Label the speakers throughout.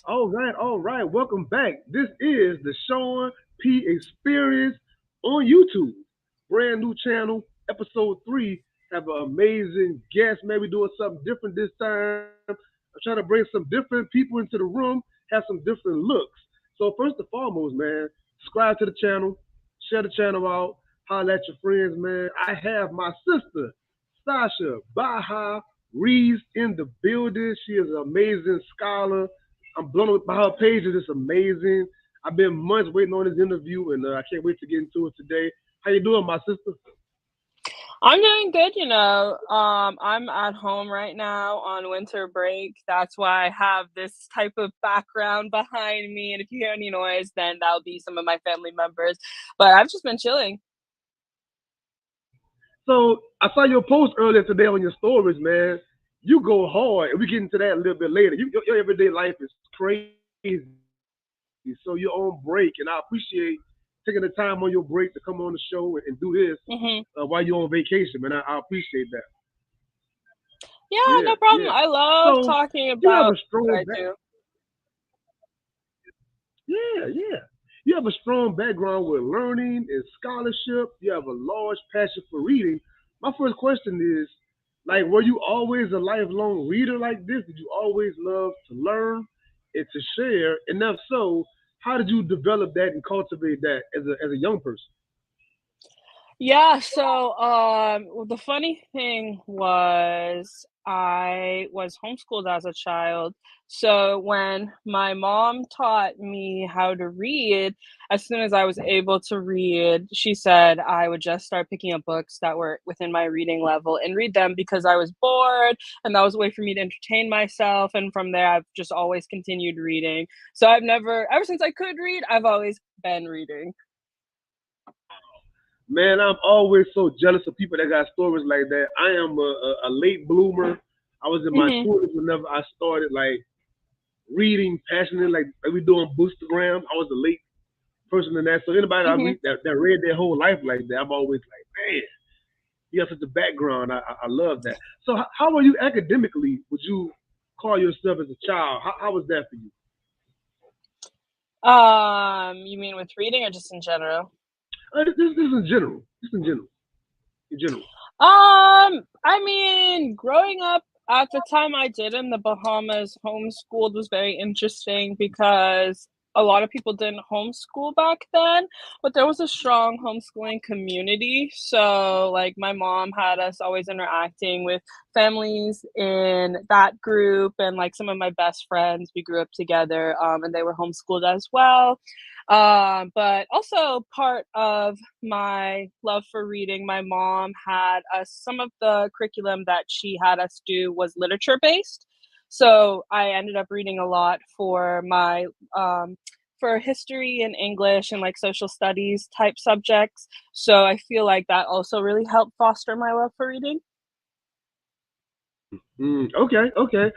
Speaker 1: All right. Welcome back. This is the Sean P Experience on YouTube. Brand new channel, episode 3. Have an amazing guest. Maybe doing something different this time. I'm trying to bring some different people into the room, have some different looks. So first and foremost, man, subscribe to the channel, share the channel out, holler at your friends, man. I have my sister, Sasha Baha Reeves in the building. She is an amazing scholar. I'm blown away by her pages. It's amazing. I've been months waiting on this interview, and I can't wait to get into it today. How you doing, my sister?
Speaker 2: I'm doing good, you know. I'm at home right now on winter break. That's why I have this type of background behind me. And if you hear any noise, then that'll be some of my family members. But I've just been chilling.
Speaker 1: So I saw your post earlier today on your stories, man. You go hard, and we get into that a little bit later. Your everyday life is crazy. So you're on break, and I appreciate taking the time on your break to come on the show and do this while you're
Speaker 2: hmm
Speaker 1: on vacation, man. I appreciate that.
Speaker 2: Yeah,
Speaker 1: Yeah,
Speaker 2: no
Speaker 1: yeah.
Speaker 2: problem. I love
Speaker 1: So
Speaker 2: talking
Speaker 1: you have
Speaker 2: about
Speaker 1: a strong
Speaker 2: what I
Speaker 1: back.
Speaker 2: do.
Speaker 1: Yeah, yeah. You have a strong background with learning and scholarship. You have a large passion for reading. My first question is, like, were you always a lifelong reader like this? Did you always love to learn and to share? And if so, how did you develop that and cultivate that as a young person?
Speaker 2: Yeah, so well, the funny thing was I was homeschooled as a child. So when my mom taught me how to read, as soon as I was able to read, she said I would just start picking up books that were within my reading level and read them because I was bored and that was a way for me to entertain myself. And from there, I've just always continued reading. So I've never, ever since I could read, I've always been reading.
Speaker 1: Man, I'm always so jealous of people that got stories like that. I am a late bloomer. I was in my
Speaker 2: hmm
Speaker 1: 20s whenever I started like reading passionately, like we do on Boostergram. I was a late person in that. So anybody I
Speaker 2: hmm
Speaker 1: read that read their whole life like that, I'm always like, man, you have such a background. I love that. So how were you academically? Would you call yourself as a child? How was that for you?
Speaker 2: You mean with reading or just in general?
Speaker 1: This in general. Just in general. In general.
Speaker 2: I mean, growing up at the time I did in the Bahamas, homeschooled was very interesting because a lot of people didn't homeschool back then, but there was a strong homeschooling community. So, like, my mom had us always interacting with families in that group, and like some of my best friends, we grew up together, and they were homeschooled as well. But also part of my love for reading, my mom had us, some of the curriculum that she had us do was literature based. So I ended up reading a lot for my for history and English and like social studies type subjects. So I feel like that also really helped foster my love for reading.
Speaker 1: Okay, okay.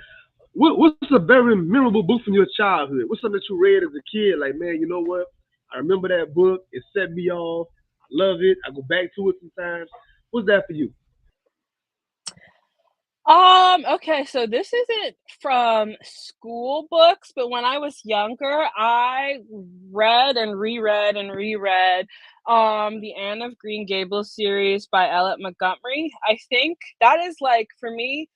Speaker 1: What's a very memorable book from your childhood? What's something that you read as a kid? Like, man, you know what? I remember that book. It set me off. I love it. I go back to it sometimes. What's that for you?
Speaker 2: Okay, so this isn't from school books, but when I was younger, I read and reread the Anne of Green Gables series by Elliot Montgomery. I think that is like for me,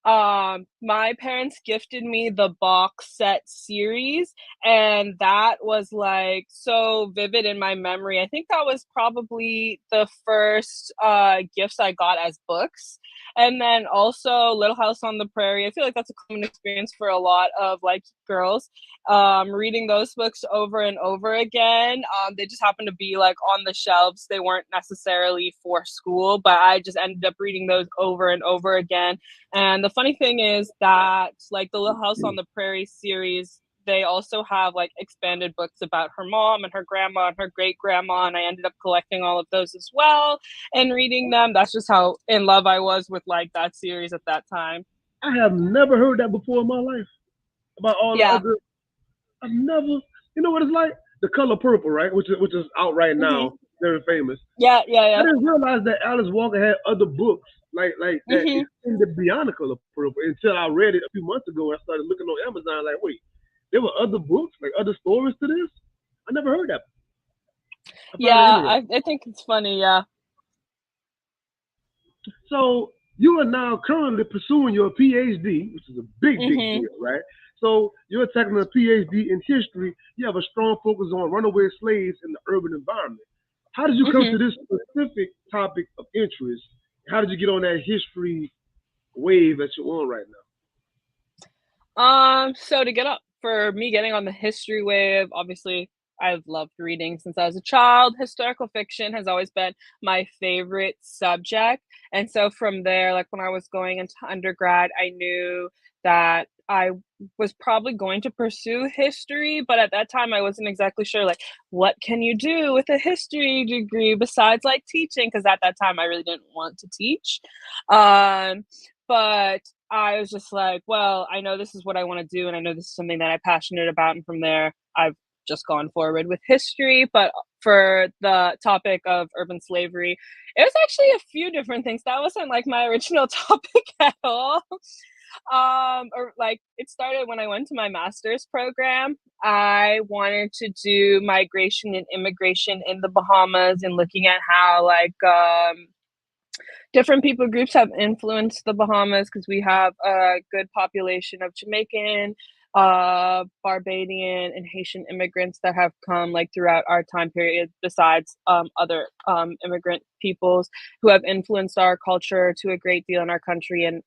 Speaker 2: my parents gifted me the box set series, and that was like so vivid in my memory. I think that was probably the first gifts I got as books, and then also Little House on the Prairie. I feel like that's a common experience for a lot of like girls. Reading those books over and over again. They just happened to be like on the shelves. They weren't necessarily for school, but I just ended up reading those over and over again. And the funny thing is that like the Little House on the Prairie series, they also have like expanded books about her mom and her grandma and her great grandma, and I ended up collecting all of those as well and reading them. That's just how in love I was with like that series at that time.
Speaker 1: I have never heard that before in my life about all the
Speaker 2: Yeah.
Speaker 1: other. I've never. You know what it's like? The Color Purple, right? Which is out right
Speaker 2: hmm
Speaker 1: now. Very famous.
Speaker 2: Yeah, yeah,
Speaker 1: I
Speaker 2: yeah.
Speaker 1: didn't realize that Alice Walker had other books like that
Speaker 2: hmm
Speaker 1: extended beyond the Color Purple until I read it a few months ago. I started looking on Amazon like, wait, there were other books, like other stories to this. I never heard that. I find it
Speaker 2: Yeah,
Speaker 1: interesting.
Speaker 2: I think it's funny, yeah.
Speaker 1: So you are now currently pursuing your PhD, which is a big, big
Speaker 2: Mhm.
Speaker 1: deal, right? So you're taking a PhD in history. You have a strong focus on runaway slaves in the urban environment. How did you come
Speaker 2: Mhm.
Speaker 1: to this specific topic of interest? How did you get on that history wave that you're on right now?
Speaker 2: So to get up for me getting on the history wave, obviously I've loved reading since I was a child. Historical fiction has always been my favorite subject. And so from there, like when I was going into undergrad, I knew that I was probably going to pursue history, but at that time I wasn't exactly sure like what can you do with a history degree besides like teaching because at that time I really didn't want to teach. Um but I was just like, well, I know this is what I want to do, and I know this is something that I'm passionate about. And from there, I've just gone forward with history. But for the topic of urban slavery, it was actually a few different things. That wasn't like my original topic at all. Or like it started when I went to my master's program. I wanted to do migration and immigration in the Bahamas and looking at how different people groups have influenced the Bahamas because we have a good population of Jamaican, Barbadian, and Haitian immigrants that have come like throughout our time period, besides other immigrant peoples who have influenced our culture to a great deal in our country and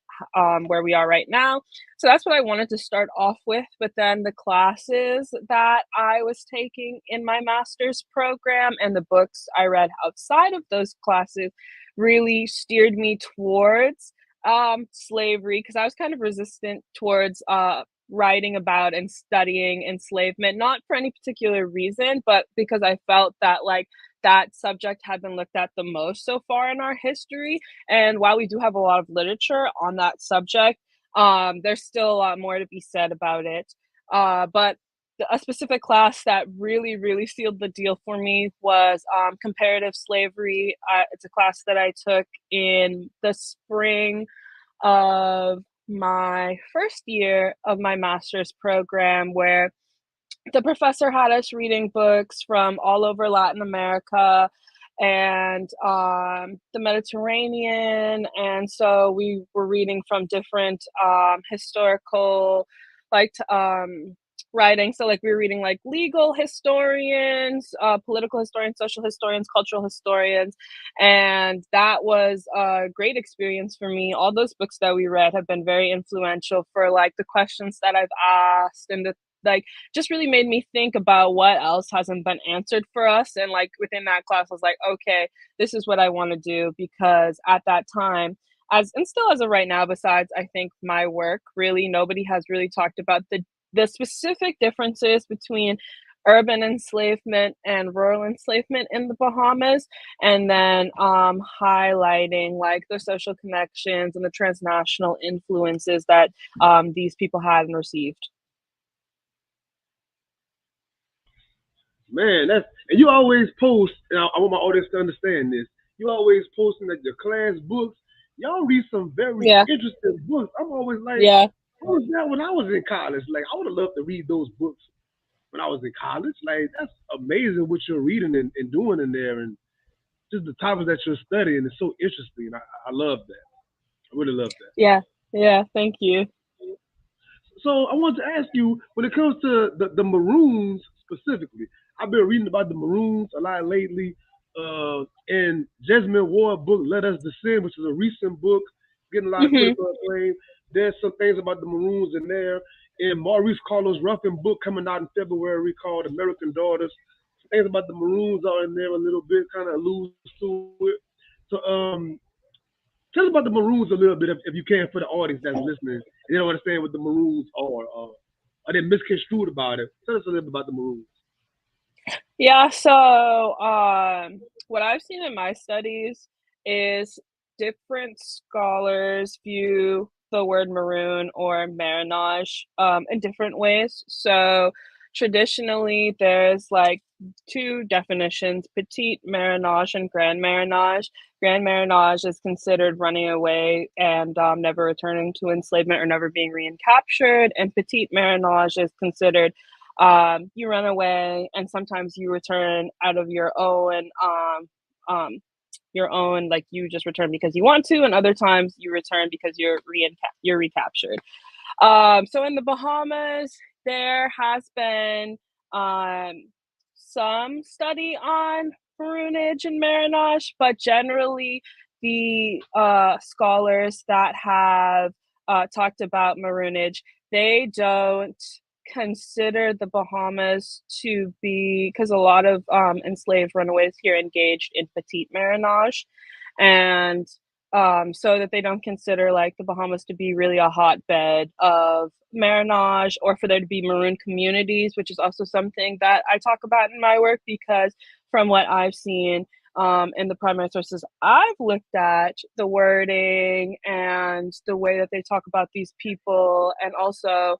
Speaker 2: where we are right now. So that's what I wanted to start off with. But then the classes that I was taking in my master's program and the books I read outside of those classes really steered me towards slavery because I was kind of resistant towards writing about and studying enslavement, not for any particular reason, but because I felt that like that subject had been looked at the most so far in our history. And while we do have a lot of literature on that subject, there's still a lot more to be said about it. But a specific class that really, really sealed the deal for me was comparative slavery. It's a class that I took in the spring of my first year of my master's program, where the professor had us reading books from all over Latin America and the Mediterranean. And so we were reading from different historical, like, writing. So, like, we were reading like legal historians, political historians, social historians, cultural historians. And that was a great experience for me. All those books that we read have been very influential for like the questions that I've asked and the like just really made me think about what else hasn't been answered for us. And like within that class, I was like, okay, this is what I want to do because at that time, as and still as of right now, besides I think my work, really nobody has really talked about the specific differences between urban enslavement and rural enslavement in the Bahamas, and then highlighting like the social connections and the transnational influences that these people had and received.
Speaker 1: Man, that's and you always post. And I want my audience to understand this. You always posting that your class books. Y'all read some very
Speaker 2: Yeah,
Speaker 1: interesting books. I'm always like,
Speaker 2: yeah.
Speaker 1: what was that when I was in college? Like, I would have loved to read those books when I was in college. Like, that's amazing what you're reading and doing in there, and just the topics that you're studying is so interesting. I love that. I really love that.
Speaker 2: Yeah, yeah, thank you.
Speaker 1: So I want to ask you, when it comes to the Maroons specifically, I've been reading about the Maroons a lot lately. And Jasmine Ward book, Let Us Descend, which is a recent book, getting a lot of
Speaker 2: Mhm.
Speaker 1: critical acclaim. There's some things about the Maroons in there. And Maurice Carlos Ruffin book coming out in February called American Daughters. Some things about the Maroons are in there a little bit, kind of alludes to it. So tell us about the Maroons a little bit, if you can, for the audience that's listening. They don't understand what the Maroons are. Are they misconstrued about it? Tell us a little bit about the Maroons.
Speaker 2: Yeah, so, what I've seen in my studies is different scholars view the word maroon or marinage, in different ways. So, traditionally, there's, like, two definitions: petite marronage and grand marronage. Grand marronage is considered running away and never returning to enslavement or never being recaptured, and petite marronage is considered you run away and sometimes you return out of your own, like you just return because you want to, and other times you return because you're recaptured. So in the Bahamas, there has been some study on maroonage and marronage, but generally the scholars that have talked about maroonage, they don't consider the Bahamas to be, because a lot of enslaved runaways here engaged in petite marronage, and so that they don't consider like the Bahamas to be really a hotbed of marronage, or for there to be maroon communities, which is also something that I talk about in my work, because from what I've seen in the primary sources I've looked at, the wording and the way that they talk about these people, and also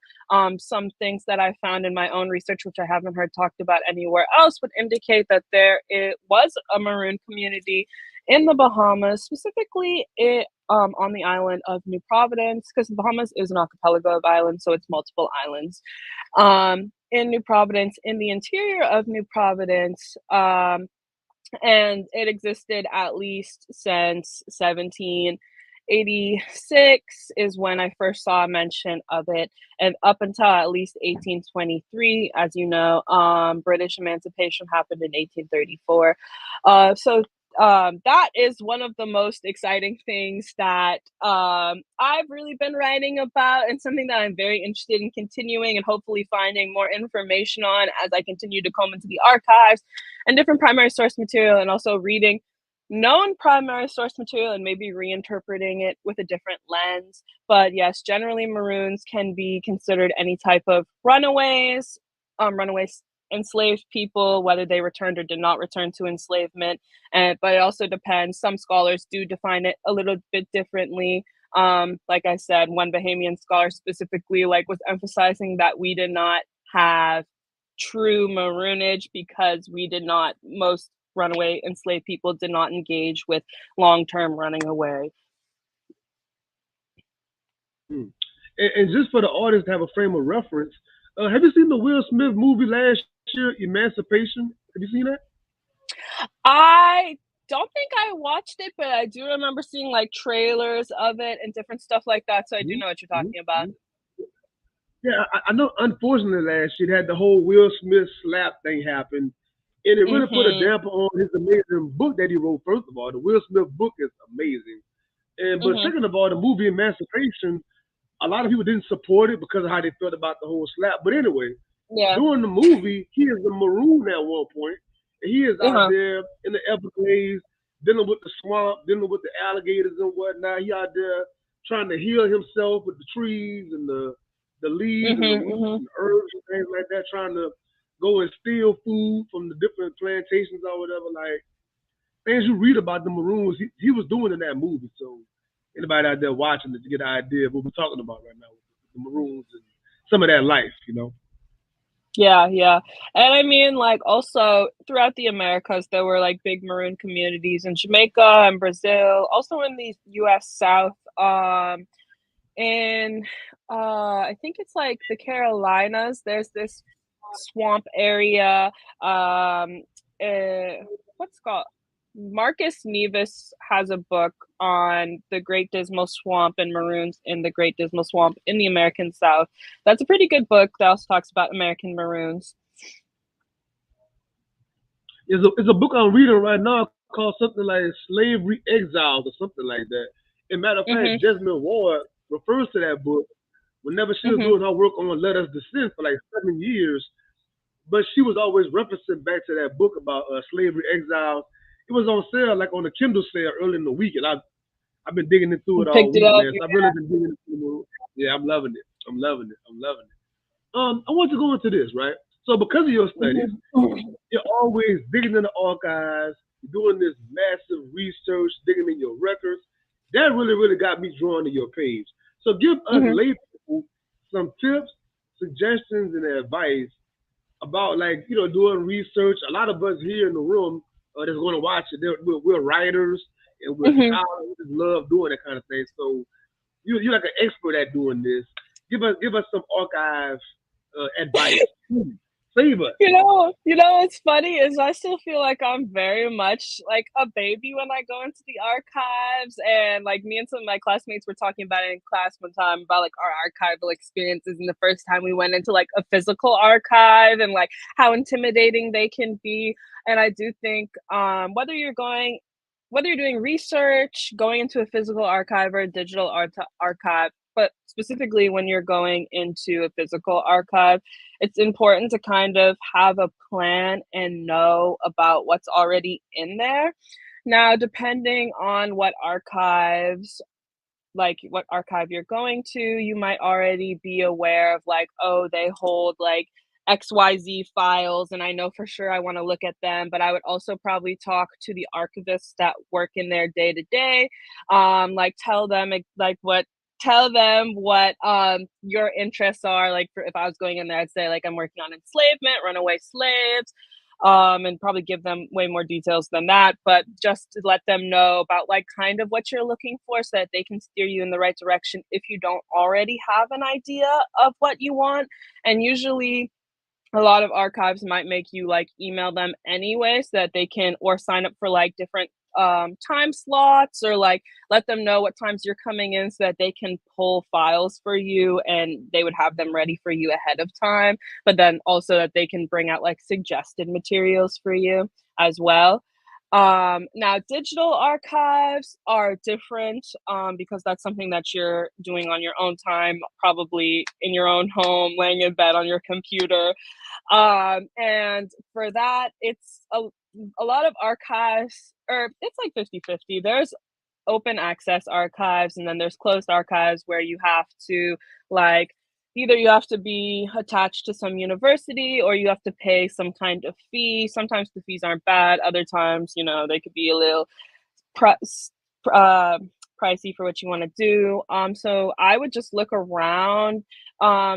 Speaker 2: some things that I found in my own research, which I haven't heard talked about anywhere else, would indicate that it was a maroon community in the Bahamas, specifically on the island of New Providence, because the Bahamas is an archipelago of islands, so it's multiple islands. In New Providence, in the interior of New Providence, and it existed at least since 1786 is when I first saw a mention of it, and up until at least 1823, as you know, British emancipation happened in 1834. So that is one of the most exciting things that I've really been writing about, and something that I'm very interested in continuing and hopefully finding more information on as I continue to comb into the archives and different primary source material, and also reading known primary source material and maybe reinterpreting it with a different lens. But yes, generally maroons can be considered any type of runaways, enslaved people, whether they returned or did not return to enslavement. But it also depends. Some scholars do define it a little bit differently. Like I said, one Bahamian scholar specifically was emphasizing that we did not have true maroonage because most runaway enslaved people did not engage with long-term running away.
Speaker 1: And just for the audience to have a frame of reference, have you seen the Will Smith movie last year, Emancipation? Have you seen that?
Speaker 2: I don't think I watched it, but I do remember seeing trailers of it and different stuff like that. So I do know what you're talking about.
Speaker 1: Yeah, I know. Unfortunately, last year it had the whole Will Smith slap thing happen, and it really put a damper on his amazing book that he wrote. First of all, the Will Smith book is amazing, but second of all, the movie Emancipation, a lot of people didn't support it because of how they felt about the whole slap. But anyway, during the movie, he is a maroon at one point, and he is out there in the Everglades dealing with the swamp, dealing with the alligators and whatnot. He out there trying to heal himself with the trees and the leaves and the roots and herbs and things like that, trying to go and steal food from the different plantations or whatever. Like things you read about the maroons, he was doing in that movie. So anybody out there watching it to get an idea of what we're talking about right now with the maroons and some of that life.
Speaker 2: Yeah. And I mean, also throughout the Americas, there were big maroon communities in Jamaica and Brazil, also in the US South, in I think it's the Carolinas. There's this swamp area. What's it called? Marcus Nevis has a book on the Great Dismal Swamp and maroons in the Great Dismal Swamp in the American South. That's a pretty good book that also talks about American maroons.
Speaker 1: It's a book I'm reading right now called something like Slavery Exiles or something like that. As a matter of fact, Jesmyn Ward refers to that book whenever she was doing her work on Let Us Descend for 7 years. But she was always referencing back to that book about slavery exiles. It was on sale, on the Kindle sale early in the week, and I've been digging through it all week, man. So I've really been digging through it. Yeah, I'm loving it. I'm loving it. I want to go into this, right? So because of your studies, you're always digging in the archives, you're doing this massive research, digging in your records. That really, really got me drawn to your page. So give us lay people some tips, suggestions, and advice about like doing research. A lot of us here in the room that's going to watch it, we're writers and we're
Speaker 2: Mhm.
Speaker 1: scholars. We just love doing that kind of thing. So you're like an expert at doing this. Give us some archive advice. Save us.
Speaker 2: What's funny is I still feel like I'm very much like a baby when I go into the archives, and like me and some of my classmates were talking about it in class one time about like our archival experiences and the first time we went into like a physical archive and like how intimidating they can be. And I do think whether you're doing research, going into a physical archive or a digital archive, but specifically when you're going into a physical archive, it's important to kind of have a plan and know about what's already in there. Now, depending on what archive you're going to, you might already be aware of like, oh, they hold like XYZ files, and I know for sure I want to look at them, but I would also probably talk to the archivists that work in there day to day. Like tell them what your interests are. Like if I was going in there, I'd say like I'm working on enslavement, runaway slaves, and probably give them way more details than that, but just to let them know about like kind of what you're looking for so that they can steer you in the right direction if you don't already have an idea of what you want. And usually a lot of archives might make you like email them anyway so that they can or sign up for like different time slots, or like let them know what times you're coming in so that they can pull files for you and they would have them ready for you ahead of time, but then also that they can bring out like suggested materials for you as well. Now digital archives are different, because that's something that you're doing on your own time, probably in your own home, laying in bed on your computer. And for that, it's a lot of archives, or it's like 50-50. There's open access archives, and then there's closed archives where you have to like either you have to be attached to some university or you have to pay some kind of fee. Sometimes the fees aren't bad, other times, they could be a little pri- uh, pricey for what you want to do. So I would just look around.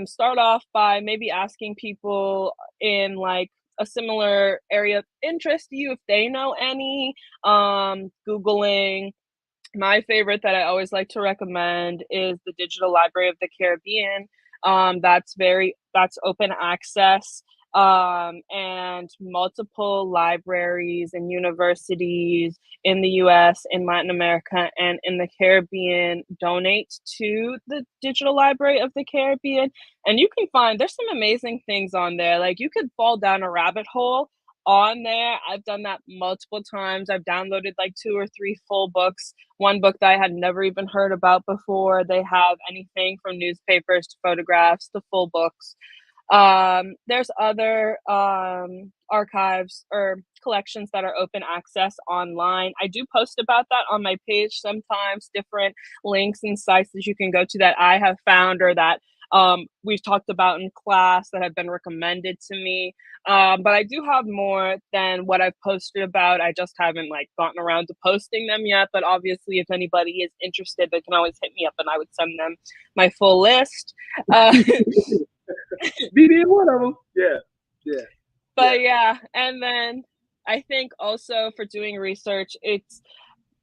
Speaker 2: Start off by maybe asking people in like a similar area of interest to you if they know any. Googling. My favorite that I always like to recommend is the Digital Library of the Caribbean. That's open access, and multiple libraries and universities in the US, in Latin America, and in the Caribbean donate to the Digital Library of the Caribbean. And you can find there's some amazing things on there. Like you could fall down a rabbit hole on there. I've done that multiple times. I've downloaded like 2 or 3 full books. One book that I had never even heard about before. They have anything from newspapers to photographs to full books. There's other archives or collections that are open access online. I do post about that on my page sometimes, different links and sites that you can go to that I have found or that we've talked about in class that have been recommended to me. But I do have more than what I've posted about. I just haven't like gotten around to posting them yet. But obviously, if anybody is interested, they can always hit me up, and I would send them my full list. Uh,
Speaker 1: Be there one of them. Yeah, yeah, yeah.
Speaker 2: but yeah, and then I think also for doing research, it's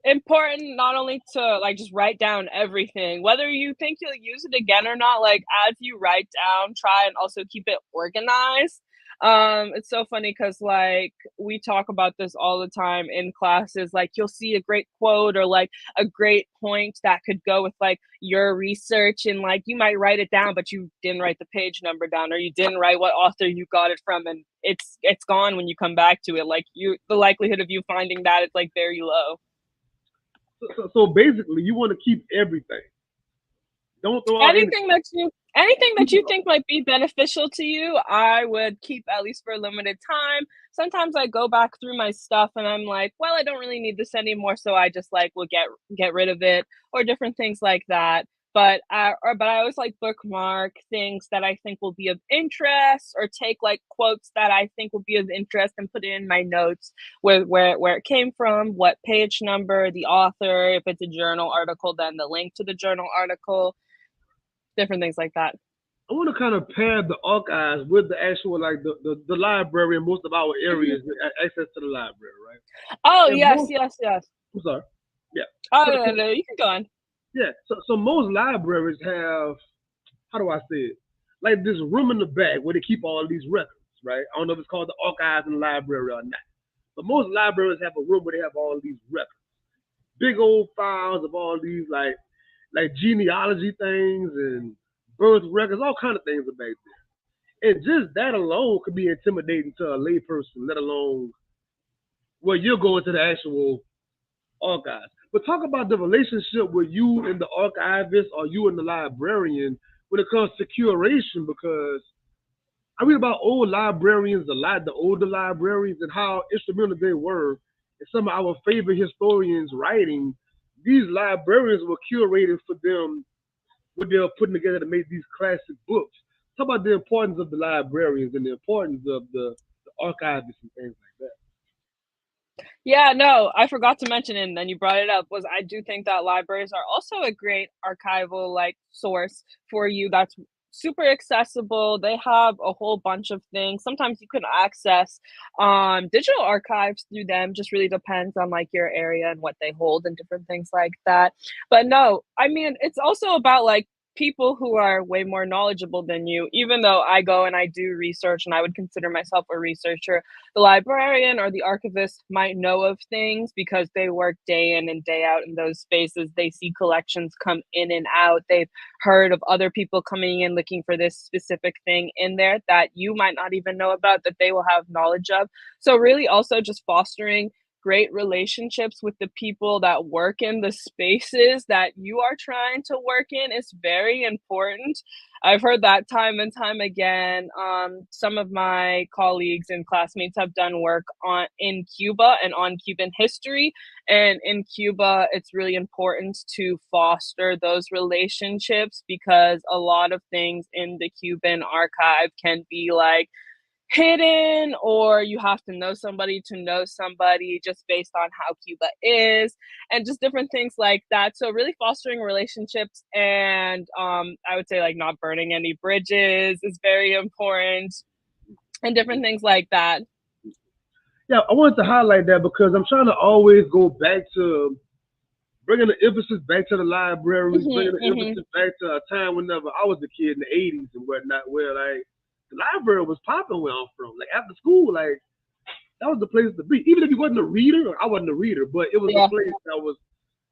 Speaker 2: important not only to like just write down everything, whether you think you'll use it again or not. Like as you write down, try and also keep it organized. It's so funny because like we talk about this all the time in classes. Like you'll see a great quote or like a great point that could go with like your research, and like you might write it down but you didn't write the page number down, or you didn't write what author you got it from, and it's gone when you come back to it. Like the likelihood of you finding that is like very low.
Speaker 1: So basically, you want to keep everything. Don't throw out any.
Speaker 2: Anything that you think might be beneficial to you, I would keep at least for a limited time. Sometimes I go back through my stuff and I'm like, well, I don't really need this anymore, so I just like will get rid of it, or different things like that. But I always like bookmark things that I think will be of interest, or take like quotes that I think will be of interest and put it in my notes, where it came from, what page number, the author. If it's a journal article, then the link to the journal article, different things like that.
Speaker 1: I want to kind of pair the archives with the actual like the library in most of our
Speaker 2: Mhm.
Speaker 1: areas, access to the library, right?
Speaker 2: Oh,
Speaker 1: And
Speaker 2: yes,
Speaker 1: most,
Speaker 2: yes, yes.
Speaker 1: I'm sorry, yeah.
Speaker 2: Oh,
Speaker 1: So,
Speaker 2: no, no,
Speaker 1: so
Speaker 2: no, you can go on.
Speaker 1: yeah, so most libraries have, how do I say it? Like this room in the back where they keep all these records, right? I don't know if it's called the archives in the library or not, but most libraries have a room where they have all these records, big old files of all these like genealogy things and birth records, all kind of things are back there. And just that alone could be intimidating to a layperson, let alone well, you're going to the actual archives. But talk about the relationship with you and the archivist or you and the librarian when it comes to curation, because I read about old librarians a lot, the older librarians, and how instrumental they were in some of our favorite historians' writing. These librarians were curated for them what they were putting together to make these classic books. Talk about the importance of the librarians and the importance of the archivists and things like that.
Speaker 2: Yeah, no, I forgot to mention, and then you brought it up, was I do think that libraries are also a great archival, like, source for you that's super accessible. They have a whole bunch of things. Sometimes you can access, digital archives through them, just really depends on, like, your area and what they hold and different things like that. But no, I mean, it's also about, like, people who are way more knowledgeable than you, even though I go and I do research and I would consider myself a researcher, the librarian or the archivist might know of things because they work day in and day out in those spaces. They see collections come in and out. They've heard of other people coming in looking for this specific thing in there that you might not even know about, that they will have knowledge of. So, really, also just fostering great relationships with the people that work in the spaces that you are trying to work in is very important. I've heard that time and time again. Some of my colleagues and classmates have done work on in Cuba and on Cuban history. And in Cuba, it's really important to foster those relationships because a lot of things in the Cuban archive can be like hidden, or you have to know somebody just based on how Cuba is and just different things like that. So really fostering relationships and I would say like not burning any bridges is very important and different things like that.
Speaker 1: Yeah, I wanted to highlight that because I'm trying to always go back to bringing the emphasis back to the libraries,
Speaker 2: Hmm,
Speaker 1: bringing the
Speaker 2: hmm.
Speaker 1: emphasis back to a time whenever I was a kid in the '80s and whatnot, where like the library was popping where I'm from. Like after school, like that was the place to be. Even if you wasn't a reader, I wasn't a reader, but it was a
Speaker 2: Yeah,
Speaker 1: place that was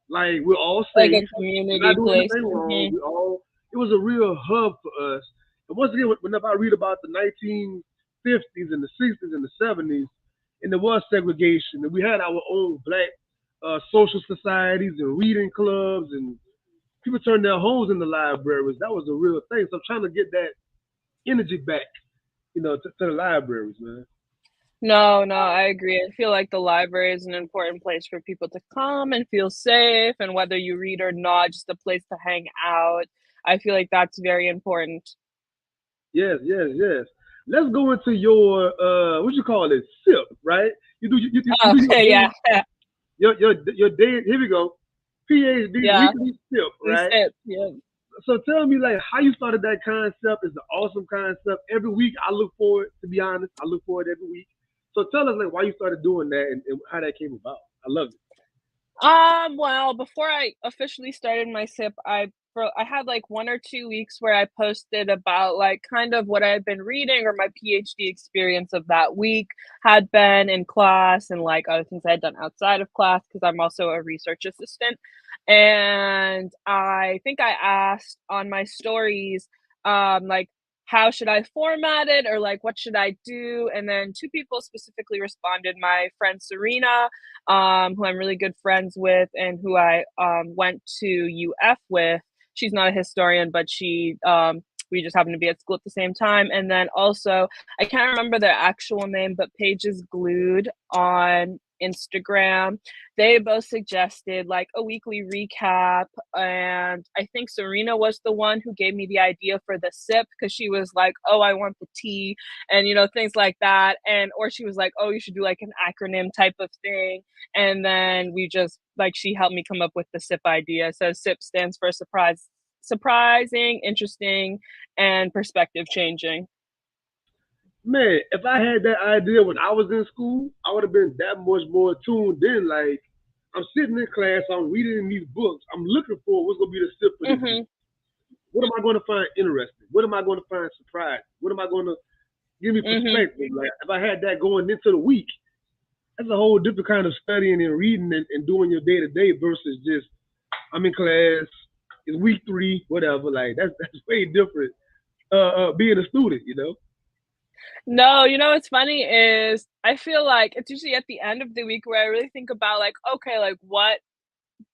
Speaker 1: like we're all
Speaker 2: like a
Speaker 1: safe. We're not
Speaker 2: community
Speaker 1: doing
Speaker 2: place.
Speaker 1: anything wrong.
Speaker 2: Hmm.
Speaker 1: We all. It was a real hub for us. And once again, whenever I read about the 1950s and the 60s and the 70s, and there was segregation, and we had our own black social societies and reading clubs, and people turned their homes into libraries. That was a real thing. So I'm trying to get that energy back, to the libraries, man.
Speaker 2: No, no, I agree. I feel like the library is an important place for people to come and feel safe, and whether you read or not, just a place to hang out. I feel like that's very important.
Speaker 1: Yes, yes, yes. Let's go into your what you call it, sip, right? You
Speaker 2: Oh,
Speaker 1: do your
Speaker 2: yeah,
Speaker 1: day, your day. Here we go. PhD
Speaker 2: yeah,
Speaker 1: weekly sip,
Speaker 2: the
Speaker 1: right?
Speaker 2: sip, yeah.
Speaker 1: So tell me like how you started that concept. It's an awesome concept. Every week I look forward. To be honest, I look forward every week. So tell us like why you started doing that and how that came about. I love it.
Speaker 2: Well, before I officially started my sip, I had like 1 or 2 weeks where I posted about like kind of what I had been reading or my PhD experience of that week had been in class and like other things I had done outside of class because I'm also a research assistant. And I think I asked on my stories, like how should I format it or like what should I do? And then two people specifically responded. My friend Serena, who I'm really good friends with and who I went to UF with. She's not a historian, but we just happened to be at school at the same time. And then also, I can't remember their actual name, but Pages Glued on Instagram. They both suggested like a weekly recap. And I think Serena was the one who gave me the idea for the sip because she was like, oh, I want the tea and things like that. And or she was like, oh, you should do like an acronym type of thing. And then we just like she helped me come up with the SIP idea. So SIP stands for surprising, interesting, and perspective changing.
Speaker 1: Man, if I had that idea when I was in school, I would have been that much more tuned in. Like, I'm sitting in class, I'm reading in these books, I'm looking for what's gonna be the sip for this week.
Speaker 2: Mhm.
Speaker 1: What am I going to find interesting? What am I going to find surprising? What am I going to give me
Speaker 2: Mhm.
Speaker 1: perspective? Like, if I had that going into the week, that's a whole different kind of studying and reading and doing your day to day versus just I'm in class, it's week 3, whatever. Like, that's way different. Being a student, you know.
Speaker 2: No, you know what's funny is I feel like it's usually at the end of the week where I really think about like, okay, like what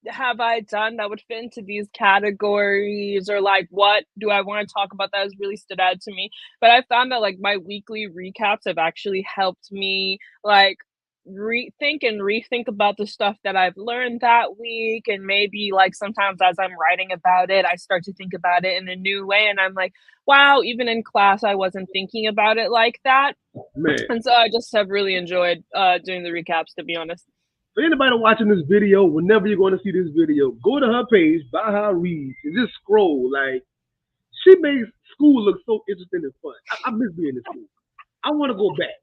Speaker 2: have I done that would fit into these categories or like what do I want to talk about that has really stood out to me. But I found that like my weekly recaps have actually helped me like rethink and rethink about the stuff that I've learned that week. And maybe like sometimes as I'm writing about it, I start to think about it in a new way. And I'm like, wow, even in class, I wasn't thinking about it like that.
Speaker 1: Man,
Speaker 2: And so I just have really enjoyed doing the recaps, to be honest.
Speaker 1: for anybody watching this video, whenever you're going to see this video, go to her page, buy her reads, and just scroll. Like, she makes school look so interesting and fun. I miss being in school. I want to go back,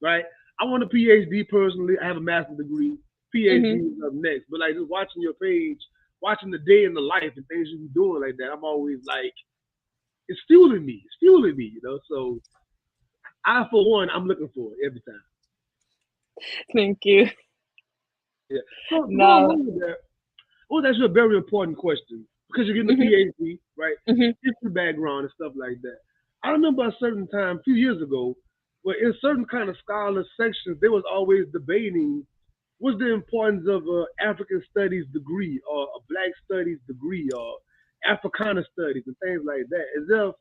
Speaker 1: right? I want a PhD personally. I have a master's degree.
Speaker 2: Hmm.
Speaker 1: PhD is up next. But like just watching your page, watching the day in the life and things you be doing like that, I'm always like, it's fueling me. It's fueling me, you know. So I, for one, I'm looking for it every time.
Speaker 2: Thank you.
Speaker 1: Yeah. So to go
Speaker 2: No.
Speaker 1: along with that, oh, that's a very important question because you're getting a
Speaker 2: Hmm.
Speaker 1: PhD, right?
Speaker 2: Hmm.
Speaker 1: History background and stuff like that. I remember a certain time, a few years ago, where in certain kind of scholar sections, they was always debating what's the importance of a African studies degree or a Black studies degree or Africana studies and things like that. As if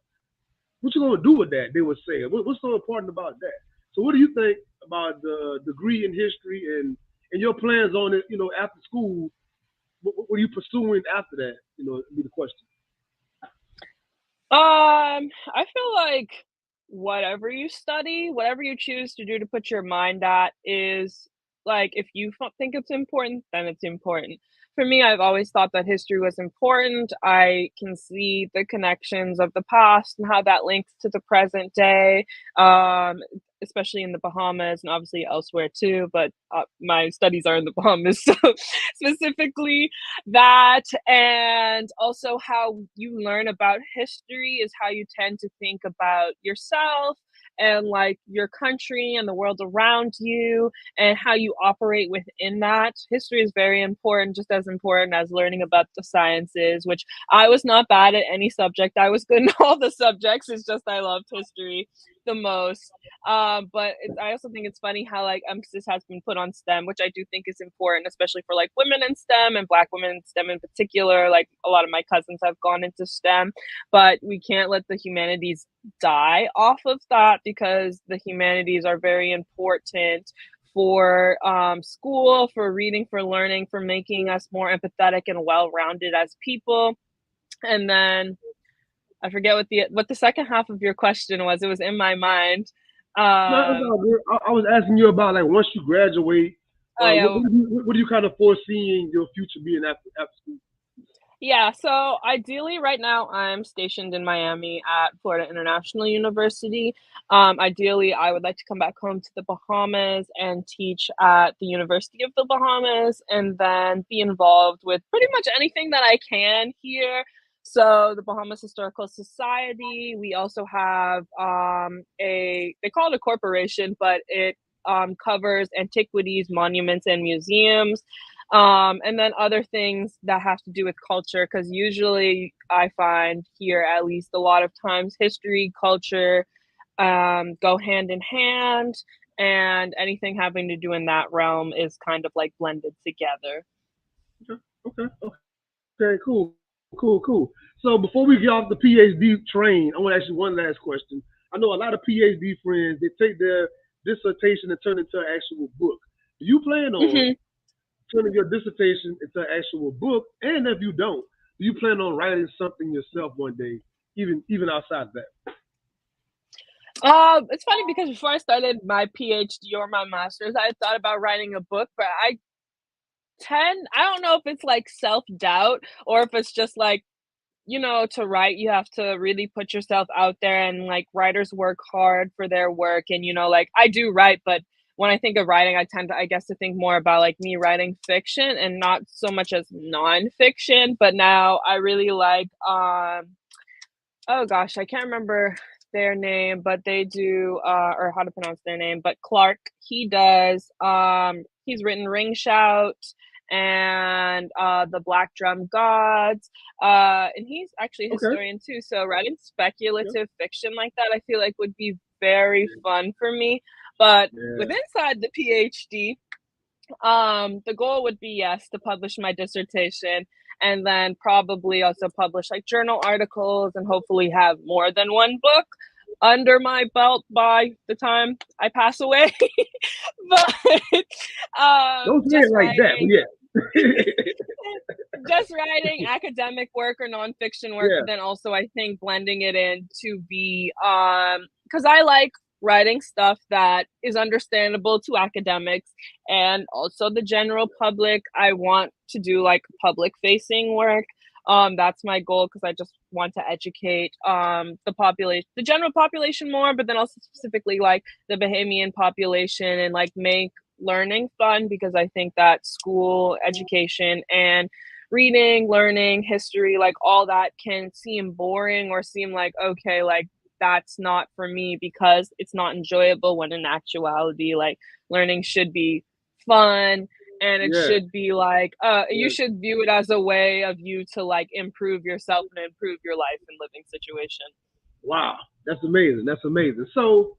Speaker 1: what you gonna do with that? They would say. What's so important about that? So, what do you think about the degree in history and your plans on it? You know, after school, what are you pursuing after that? You know, would be the question.
Speaker 2: I feel like whatever you study, whatever you choose to do to put your mind at is like if you think it's important, then it's important. For me, I've always thought that history was important. I can see the connections of the past and how that links to the present day, um, especially in the Bahamas and obviously elsewhere too. But my studies are in the Bahamas, so specifically that, and also how you learn about history is how you tend to think about yourself and like your country and the world around you and how you operate within that. History is very important, just as important as learning about the sciences, which I was not bad at any subject. I was good in all the subjects. It's just I loved history the most. But I also think it's funny how like emphasis has been put on STEM, which I do think is important, especially for like women in STEM and Black women in STEM in particular. Like a lot of my cousins have gone into STEM, but we can't let the humanities die off of that because the humanities are very important for school, for reading, for learning, for making us more empathetic and well-rounded as people. And then I forget what the second half of your question was. It was in my mind.
Speaker 1: No, it's
Speaker 2: Um,
Speaker 1: all good. I was asking you about like once you graduate,
Speaker 2: oh yeah,
Speaker 1: what do you kind of foreseeing your future being after school?
Speaker 2: yeah. So ideally, right now I'm stationed in Miami at Florida International University. Ideally, I would like to come back home to the Bahamas and teach at the University of the Bahamas, and then be involved with pretty much anything that I can here. So the Bahamas Historical Society. We also have a they call it a corporation, but it covers antiquities, monuments, and museums, and then other things that have to do with culture, because usually I find here, at least a lot of times, history, culture go hand in hand, and anything having to do in that realm is kind of like blended together.
Speaker 1: Okay, okay, okay, cool, cool. So before we get off the PhD train, I want to ask you one last question. I know a lot of PhD friends they take their dissertation and turn it into an actual book. Do you plan on
Speaker 2: Hmm.
Speaker 1: turning your dissertation into an actual book? And if you don't, do you plan on writing something yourself one day, even outside of that?
Speaker 2: It's funny because before I started my PhD or my master's, I thought about writing a book, but I don't know if it's like self doubt or if it's just like to write, you have to really put yourself out there, and like writers work hard for their work. And, like I do write, but when I think of writing, I tend to, I guess, to think more about like me writing fiction and not so much as nonfiction. But now I really like, oh gosh, I can't remember their name, but they do, or how to pronounce their name, but Clark, he does, he's written Ring Shout and The Black Drum Gods, and he's actually a
Speaker 1: Okay.
Speaker 2: historian too. So writing
Speaker 1: Yeah.
Speaker 2: speculative fiction like that, I feel like would be very fun for me. But with
Speaker 1: Yeah.
Speaker 2: inside the PhD, the goal would be, yes, to publish my dissertation, and then probably also publish like journal articles, and hopefully have more than one book under my belt by the time I pass away. But
Speaker 1: Don't say
Speaker 2: just
Speaker 1: it like that, but
Speaker 2: writing,
Speaker 1: yeah.
Speaker 2: just writing academic work or nonfiction work,
Speaker 1: Yeah.
Speaker 2: but then also I think blending it in to be, because I like writing stuff that is understandable to academics and also the general public. I want to do like public facing work. That's my goal, because I just want to educate the population, the general population more, but then also specifically like the Bahamian population, and like make learning fun, because I think that school education and reading, learning, history, like all that can seem boring or seem like, okay, like that's not for me because it's not enjoyable, when in actuality, like learning should be fun, and it
Speaker 1: Yeah.
Speaker 2: should be like, you
Speaker 1: Yeah.
Speaker 2: should view it as a way of you to like improve yourself and improve your life and living situation.
Speaker 1: Wow. That's amazing. That's amazing. So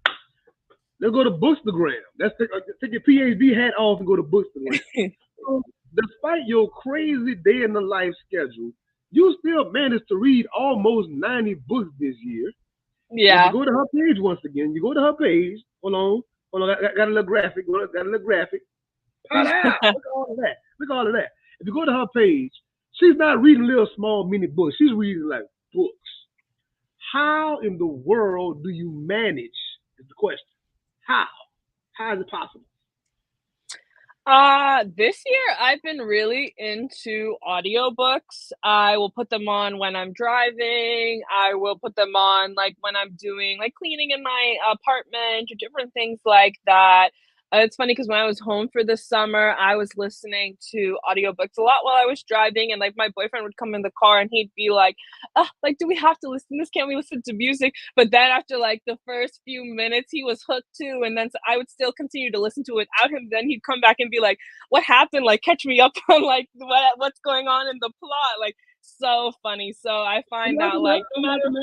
Speaker 1: let's go to Bookstagram. Take your PhD hat off and go to Bookstagram. So, despite your crazy day in the life schedule, you still managed to read almost 90 books this year. And if you
Speaker 2: Yeah.
Speaker 1: go to her page once again, you go to her page. Hold on, got a little graphic. Got a little graphic. Pow! Look at all of that. Look at all of that. If you go to her page, she's not reading little small mini books. She's reading like books. How in the world do you manage? Is the question. How? How is it possible?
Speaker 2: This year I've been really into audiobooks. I will put them on when I'm driving. I will put them on like when I'm doing like cleaning in my apartment or different things like that. It's funny because when I was home for the summer, I was listening to audiobooks a lot while I was driving, and like my boyfriend would come in the car and he'd be like, like, do we have to listen to this? Can't we listen to music? But then after like the first few minutes, he was hooked too. And then so I would still continue to listen to it without him. Then he'd come back and be like, what happened? Like, catch me up on like what's going on in the plot. Like, so funny. So I
Speaker 1: I'm
Speaker 2: find that
Speaker 1: liking that.
Speaker 2: like no
Speaker 1: I'm
Speaker 2: matter,
Speaker 1: liking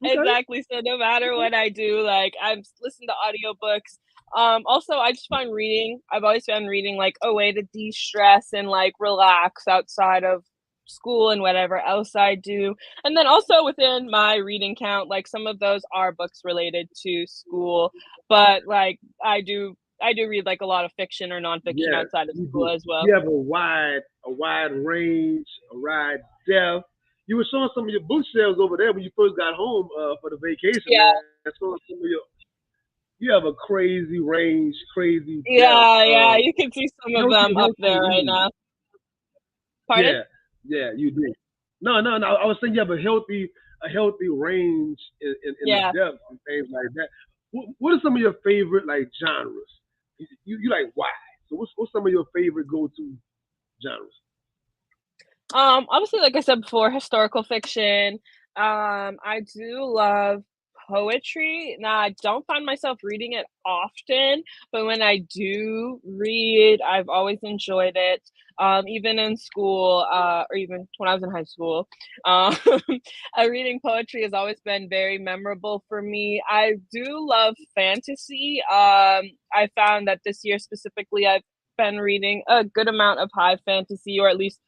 Speaker 1: that. Okay.
Speaker 2: exactly. So no matter what I do, like I'm listening to audiobooks. Also I just find reading, I've always found reading like a way to de-stress and like relax outside of school and whatever else I do. And then also within my reading count, like some of those are books related to school, but like I do read like a lot of fiction or nonfiction
Speaker 1: Yes,
Speaker 2: outside of
Speaker 1: you
Speaker 2: school
Speaker 1: do.
Speaker 2: as well.
Speaker 1: You have a wide range, a wide depth. You were showing some of your bookshelves over there when you first got home for the vacation,
Speaker 2: Yeah,
Speaker 1: man. Showing some of your, you have a crazy range, crazy depth
Speaker 2: yeah,
Speaker 1: of
Speaker 2: you can see some of
Speaker 1: healthy,
Speaker 2: them up
Speaker 1: healthy
Speaker 2: there right
Speaker 1: reading.
Speaker 2: now. Pardon?
Speaker 1: Yeah, yeah, you do. No, no, no. I was saying you have a healthy range in the
Speaker 2: Yeah.
Speaker 1: depth and things like that. What are some of your favorite like genres? You like why? So what's some of your favorite go-to genres?
Speaker 2: Obviously, like I said before, historical fiction. I do love poetry. Now, I don't find myself reading it often, but when I do read, I've always enjoyed it. Even in school, or even when I was in high school, um, reading poetry has always been very memorable for me. I do love fantasy. I found that this year specifically, I've been reading a good amount of high fantasy, or at least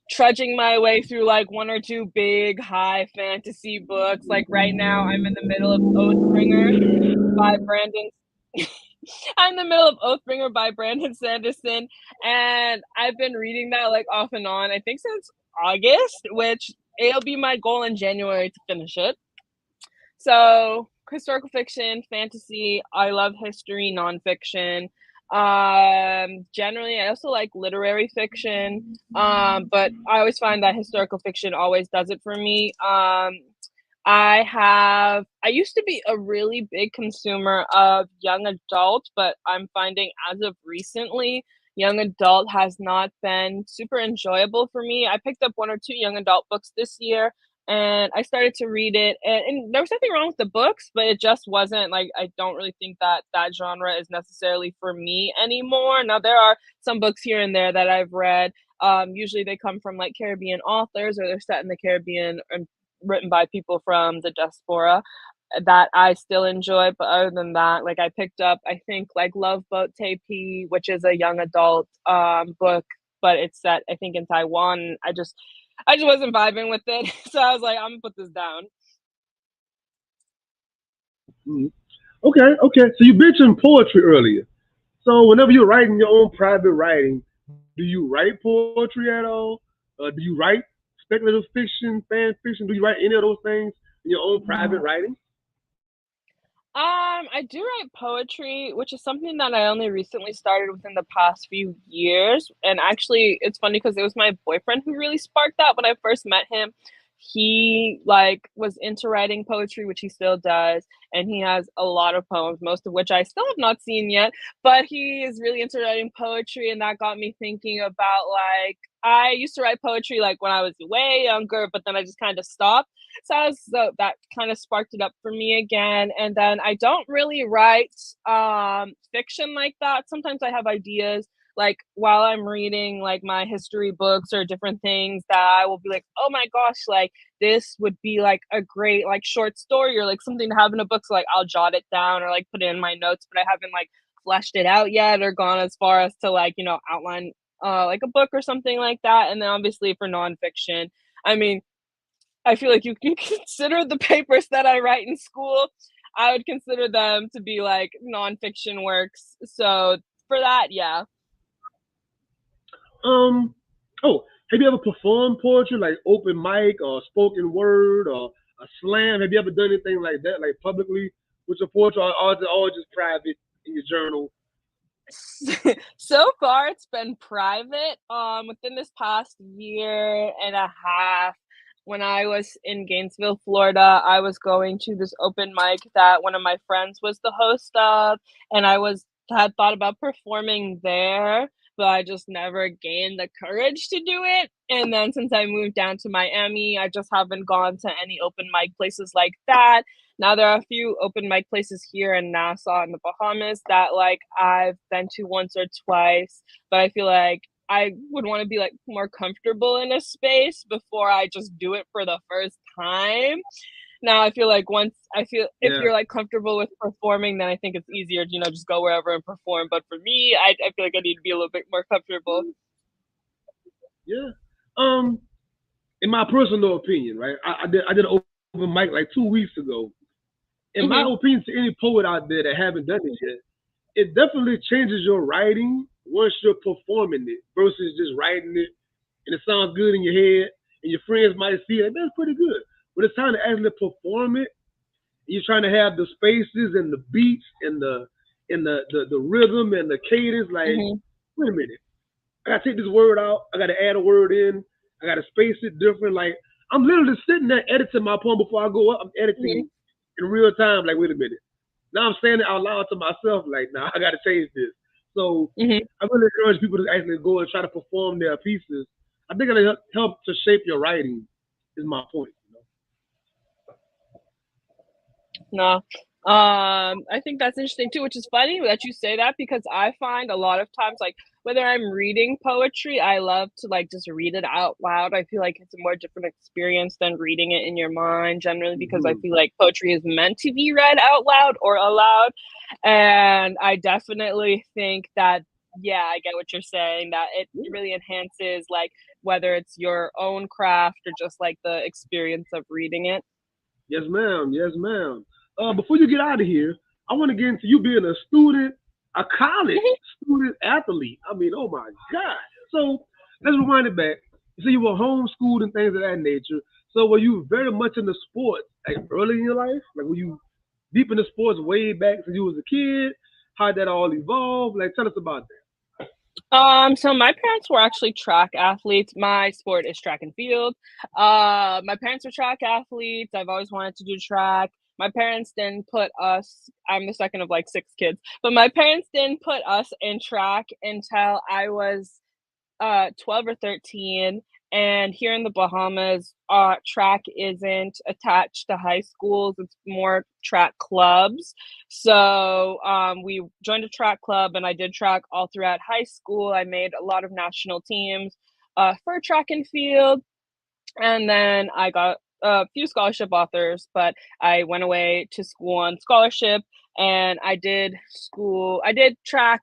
Speaker 2: trudging my way through like one or two big high fantasy books. Like right now, I'm in the middle of Oathbringer by Brandon. I'm in the middle of Oathbringer by Brandon Sanderson, and I've been reading that like off and on. I think since August, which it'll be my goal in January to finish it. So historical fiction, fantasy. I love history, nonfiction. Generally, I also like literary fiction, but I always find that historical fiction always does it for me. I used to be a really big consumer of young adult, but I'm finding as of recently, young adult has not been super enjoyable for me. I picked up one or two young adult books this year and I started to read it, and there was nothing wrong with the books, but it just wasn't like, I don't really think that that genre is necessarily for me anymore. Now, there are some books here and there that I've read. Usually they come from like Caribbean authors or they're set in the Caribbean and written by people from the diaspora that I still enjoy. But other than that, like I picked up, I think like Love Boat Tepi, which is a young adult book, but it's set I think in Taiwan. I just wasn't vibing with it, so I was like, I'm gonna put this down.
Speaker 1: Mhm. Okay, okay. So you mentioned poetry earlier. So whenever you're writing your own private writing, do you write poetry at all? Do you write speculative fiction, fan fiction? Do you write any of those things in your own private writing?
Speaker 2: I do write poetry, which is something that I only recently started within the past few years. And actually, it's funny because it was my boyfriend who really sparked that. When I first met him, he like was into writing poetry, which he still does, and he has a lot of poems, most of which I still have not seen yet. But he is really into writing poetry, and that got me thinking about like I used to write poetry like when I was way younger, but then I just kind of stopped, so that kind of sparked it up for me again. And then I don't really write fiction like that. Sometimes I have ideas like while I'm reading like my history books or different things that I will be like, oh my gosh, like this would be like a great like short story or like something to have in a book. So like I'll jot it down or like put it in my notes, but I haven't like fleshed it out yet or gone as far as to like, outline like a book or something like that. And then obviously for nonfiction, I mean, I feel like you can consider the papers that I write in school. I would consider them to be like nonfiction works. So for that, yeah.
Speaker 1: Um. Oh, have you ever performed poetry, like open mic or spoken word or a slam? Have you ever done anything like that, like publicly with your poetry, or is it all just private in your journal?
Speaker 2: So far it's been private. Within this past year and a half, when I was in Gainesville, Florida, I was going to this open mic that one of my friends was the host of, and had thought about performing there, but I just never gained the courage to do it. And then since I moved down to Miami, I just haven't gone to any open mic places like that. Now there are a few open mic places here in Nassau in the Bahamas that like I've been to once or twice, but I feel like I would want to be like more comfortable in a space before I just do it for the first time. Now I feel like once I feel if
Speaker 1: Yeah,
Speaker 2: you're like comfortable with performing, then I think it's easier to, just go wherever and perform. But for me, I feel like I need to be a little bit more comfortable.
Speaker 1: yeah. In my personal opinion, right? I did an open mic like 2 weeks ago. In my
Speaker 2: Hmm.
Speaker 1: opinion, to any poet out there that haven't done it yet, it definitely changes your writing once you're performing it versus just writing it and it sounds good in your head and your friends might see it. That's pretty good. But it's time to actually perform it. You're trying to have the spaces and the beats and the rhythm and the cadence. Like,
Speaker 2: Hmm.
Speaker 1: wait a minute, I gotta take this word out. I gotta add a word in. I gotta space it different. Like I'm literally sitting there editing my poem before I go up. I'm editing
Speaker 2: Hmm.
Speaker 1: in real time. Like, wait a minute. Now I'm saying it out loud to myself. Like, now I gotta change this. So
Speaker 2: Hmm.
Speaker 1: I really encourage people to actually go and try to perform their pieces. I think it'll help to shape your writing. Is my point.
Speaker 2: No. I think that's interesting too, which is funny that you say that because I find a lot of times, like, whether I'm reading poetry, I love to like just read it out loud. I feel like it's a more different experience than reading it in your mind generally because I
Speaker 1: Mm-hmm.
Speaker 2: feel like poetry is meant to be read out loud or aloud. And I definitely think that, yeah, I get what you're saying, that it
Speaker 1: Yeah.
Speaker 2: really enhances like whether it's your own craft or just like the experience of reading it.
Speaker 1: Yes, ma'am. Yes, ma'am. Before you get out of here, I want to get into you being a student, a college student athlete. I mean, oh my God. So let's rewind it back. You say you were homeschooled and things of that nature. So were you very much into sports like early in your life? Like were you deep into sports way back since you was a kid? How did that all evolve? Like, tell us about that.
Speaker 2: So my parents were actually track athletes. My sport is track and field. My parents were track athletes. I've always wanted to do track. My parents didn't put us, I'm the second of like 6 kids, but my parents didn't put us in track until I was 12 or 13. And here in the Bahamas, track isn't attached to high schools. It's more track clubs. So we joined a track club, and I did track all throughout high school. I made a lot of national teams for track and field. And then I got a few scholarship offers, but I went away to school on scholarship, and I did track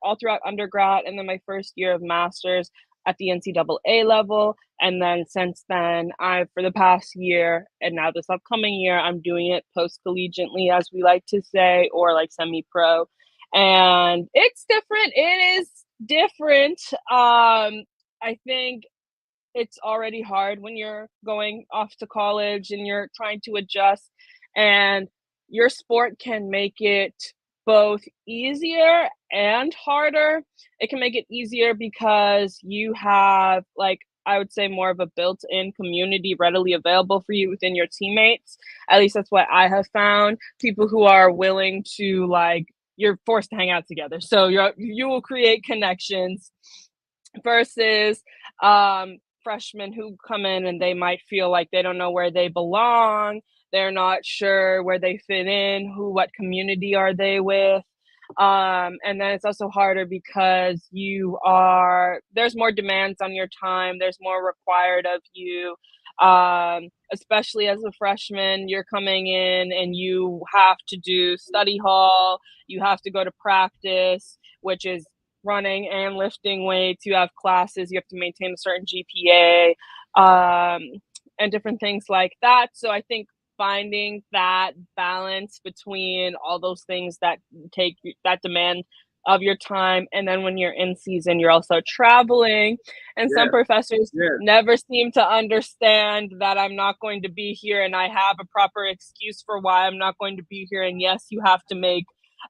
Speaker 2: all throughout undergrad, and then my first year of master's at the NCAA level. And then since then, for the past year and now this upcoming year, I'm doing it post collegiately, as we like to say, or like semi pro. And it's different. It is different. I think it's already hard when you're going off to college and you're trying to adjust, and your sport can make it both easier and harder. It can make it easier because you have, like, I would say, more of a built-in community readily available for you within your teammates. At least that's what I have found. People who are willing to, like, you're forced to hang out together, so you will create connections versus freshmen who come in and they might feel like they don't know where they belong. They're not sure where they fit in, what community are they with. And then it's also harder because there's more demands on your time. There's more required of you. Especially as a freshman, you're coming in and you have to do study hall. You have to go to practice, which is running and lifting weights. You have classes. You have to maintain a certain GPA, and different things like that. So I think finding that balance between all those things that demand of your time, and then when you're in season, you're also traveling. And some professors never seem to understand that I'm not going to be here, and I have a proper excuse for why I'm not going to be here. And yes, you have to make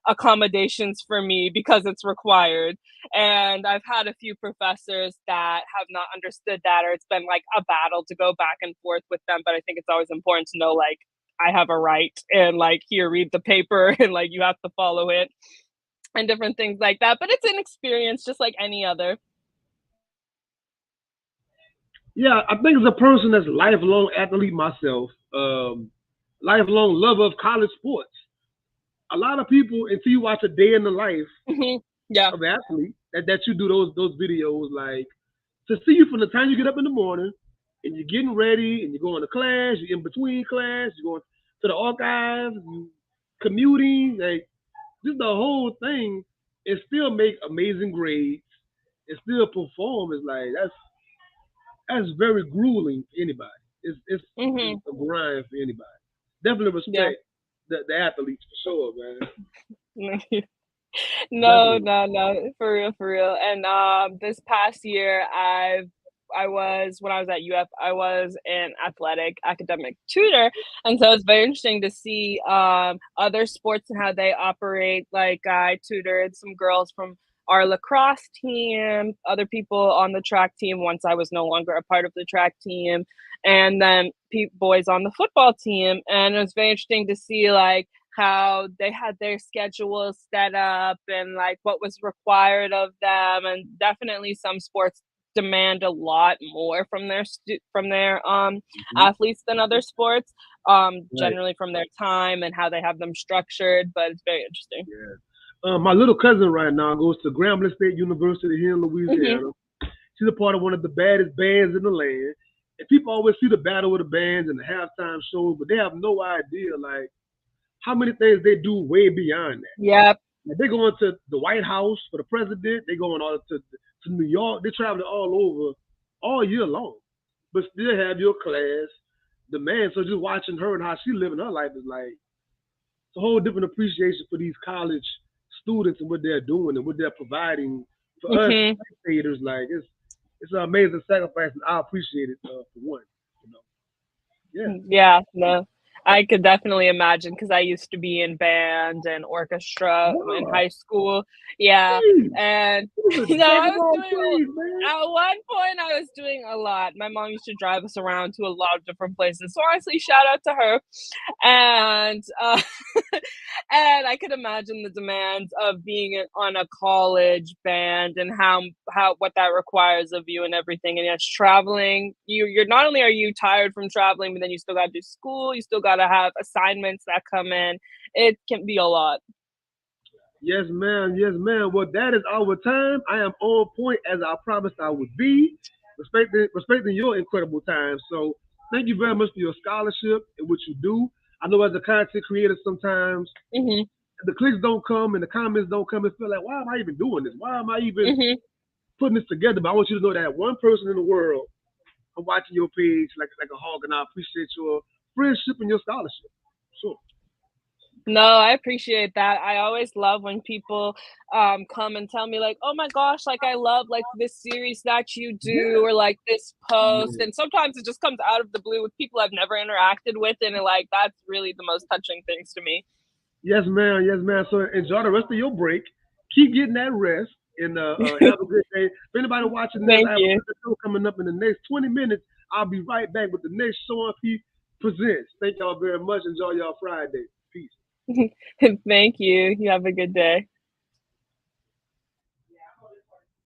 Speaker 2: accommodations for me because it's required. And I've had a few professors that have not understood that, or it's been like a battle to go back and forth with them. But I think it's always important to know, like, I have a right, and like, here, read the paper, and like, you have to follow it, and different things like that. But it's an experience just like any other.
Speaker 1: Yeah, I think as a person that's a lifelong athlete myself, lifelong lover of college sports, a lot of people, until you watch a day in the life of an athlete, that you do those videos, like, to see you from the time you get up in the morning and you're getting ready and you're going to class, you're in between class, you're going to the archives, you commuting, like, just the whole thing, and still make amazing grades and still perform, is like, that's very grueling for anybody. It's a grind for anybody. Definitely respect the athletes for sure, man.
Speaker 2: No, for real. And this past year, when I was at UF, I was an athletic academic tutor, and so it's very interesting to see other sports and how they operate. Like, I tutored some girls from our lacrosse team, other people on the track team once I was no longer a part of the track team, and then boys on the football team. And it was very interesting to see, like, how they had their schedules set up and like what was required of them. And definitely some sports demand a lot more from their athletes than other sports, generally from their time and how they have them structured. But it's very interesting.
Speaker 1: My little cousin right now goes to Grambling State University here in Louisiana. She's a part of one of the baddest bands in the land. And people always see the battle of the bands and the halftime shows, but they have no idea, like, how many things they do way beyond that.
Speaker 2: Yep.
Speaker 1: Like, they're going to the White House for the president. They're going all to New York. They're traveling all over all year long, but still have your class demand. So just watching her and how she living her life is like, it's a whole different appreciation for these college students and what they're doing and what they're providing for us spectators. Like, it's an amazing sacrifice, and I appreciate it for one. You know?
Speaker 2: Yeah, no. I could definitely imagine because I used to be in band and orchestra in
Speaker 1: Wow.
Speaker 2: high school. Yeah,
Speaker 1: Hey,
Speaker 2: and,
Speaker 1: you're a jack
Speaker 2: I
Speaker 1: of
Speaker 2: was
Speaker 1: all
Speaker 2: doing
Speaker 1: trades, man.
Speaker 2: at one point, I was doing a lot. My mom used to drive us around to a lot of different places, so honestly, shout out to her, and, and I could imagine the demands of being on a college band and how what that requires of you and everything. And yes, traveling, you're not only are you tired from traveling, but then you still got to do school. You still got to have assignments that come in. It can be a lot.
Speaker 1: Yes, ma'am. Yes, ma'am. Well, that is our time. I am on point as I promised I would be, respecting your incredible time. So, thank you very much for your scholarship and what you do. I know as a content creator, sometimes
Speaker 2: Hmm.
Speaker 1: the clicks don't come and the comments don't come and feel like, why am I even doing this? Why am I even
Speaker 2: Hmm.
Speaker 1: putting this together? But I want you to know that one person in the world are watching your page like a hog, and I appreciate your friendship and your scholarship. Sure.
Speaker 2: No, I appreciate that. I always love when people come and tell me like, "Oh my gosh, like I love like this series that you do
Speaker 1: Yeah.
Speaker 2: or like this post."
Speaker 1: Yeah.
Speaker 2: And sometimes it just comes out of the blue with people I've never interacted with and like that's really the most touching things to me.
Speaker 1: Yes, ma'am. Yes, ma'am. So enjoy the rest of your break. Keep getting that rest and have a good day. If anybody watching this,
Speaker 2: Thank
Speaker 1: I have
Speaker 2: you.
Speaker 1: another show coming up in the next 20 minutes. I'll be right back with the next Sean P Presents. Thank y'all very much. Enjoy y'all Friday. Peace.
Speaker 2: Thank you. You have a good day.